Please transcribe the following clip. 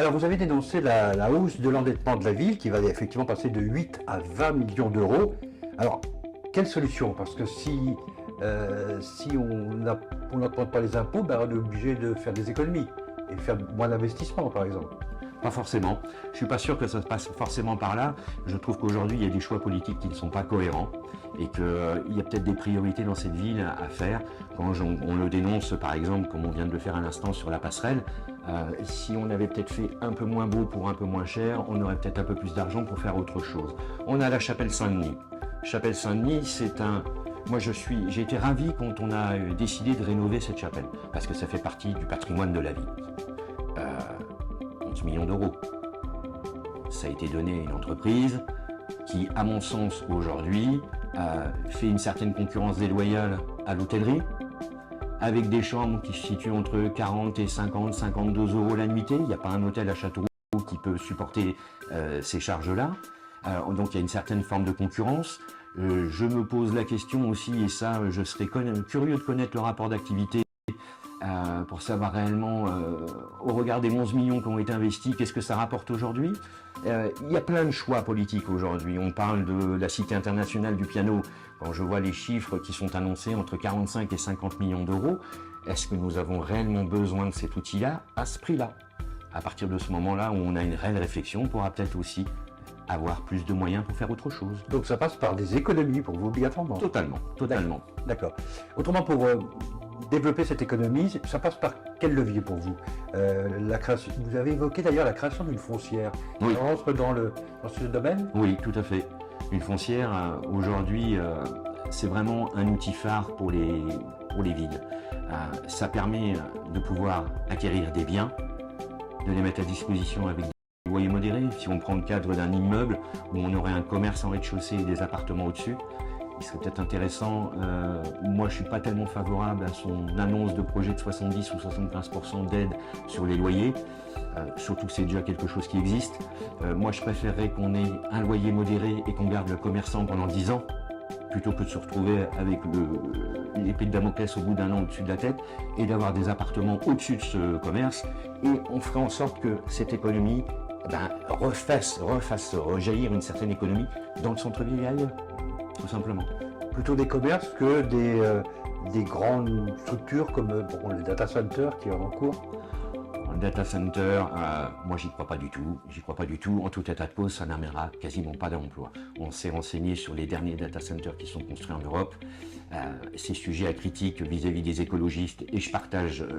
Alors, vous avez dénoncé la hausse de l'endettement de la ville qui va effectivement passer de 8 à 20 millions d'euros. Alors, quelle solution? Parce que si on n'augmente pas les impôts, ben, on est obligé de faire des économies et faire moins d'investissements, par exemple. Pas forcément. Je suis pas sûr que ça se passe forcément par là. Je trouve qu'aujourd'hui, il y a des choix politiques qui ne sont pas cohérents et qu'il y a peut-être des priorités dans cette ville à faire. Quand on le dénonce, par exemple, comme on vient de le faire à l'instant sur la passerelle, si on avait peut-être fait un peu moins beau pour un peu moins cher, on aurait peut-être un peu plus d'argent pour faire autre chose. On a la chapelle Saint-Denis. Chapelle Saint-Denis, c'est un... Moi, j'ai été ravi quand on a décidé de rénover cette chapelle, parce que ça fait partie du patrimoine de la ville. 11 millions d'euros. Ça a été donné à une entreprise qui, à mon sens, aujourd'hui, fait une certaine concurrence déloyale à l'hôtellerie, avec des chambres qui se situent entre 40 et 50, 52 euros la nuitée. Il n'y a pas un hôtel à Châteauroux qui peut supporter ces charges-là. Donc il y a une certaine forme de concurrence. Je me pose la question aussi, et ça, je serais curieux de connaître le rapport d'activité pour savoir réellement, au regard des 11 millions qui ont été investis, qu'est-ce que ça rapporte aujourd'hui. Il y a plein de choix politiques aujourd'hui. On parle de la Cité internationale du piano. Quand je vois les chiffres qui sont annoncés entre 45 et 50 millions d'euros, est-ce que nous avons réellement besoin de cet outil-là à ce prix-là? À partir de ce moment-là où on a une réelle réflexion, on pourra peut-être aussi avoir plus de moyens pour faire autre chose. Donc ça passe par des économies pour vous, obligatoirement? Totalement, totalement. D'accord. Autrement, pour développer cette économie, ça passe par quel levier pour vous? Vous avez évoqué d'ailleurs la création d'une foncière. Oui. On rentre dans ce domaine? Oui, tout à fait. Une foncière, aujourd'hui, c'est vraiment un outil phare pour les villes. Ça permet de pouvoir acquérir des biens, de les mettre à disposition avec des loyers modérés. Si on prend le cadre d'un immeuble où on aurait un commerce en rez-de-chaussée et des appartements au-dessus, il serait peut-être intéressant, moi je ne suis pas tellement favorable à son annonce de projet de 70 ou 75% d'aide sur les loyers, surtout que c'est déjà quelque chose qui existe. Moi je préférerais qu'on ait un loyer modéré et qu'on garde le commerçant pendant 10 ans, plutôt que de se retrouver avec l'épée de Damoclès au bout d'un an au-dessus de la tête et d'avoir des appartements au-dessus de ce commerce. Et on ferait en sorte que cette économie refasse rejaillir une certaine économie dans le centre-ville et ailleurs, tout simplement. Plutôt des commerces que des grandes structures comme le data center qui est en cours? Le data center, moi j'y crois pas du tout. J'y crois pas du tout. En tout état de cause, ça n'amènera quasiment pas d'emploi. On s'est renseigné sur les derniers data centers qui sont construits en Europe. C'est sujet à critique vis-à-vis des écologistes et je partage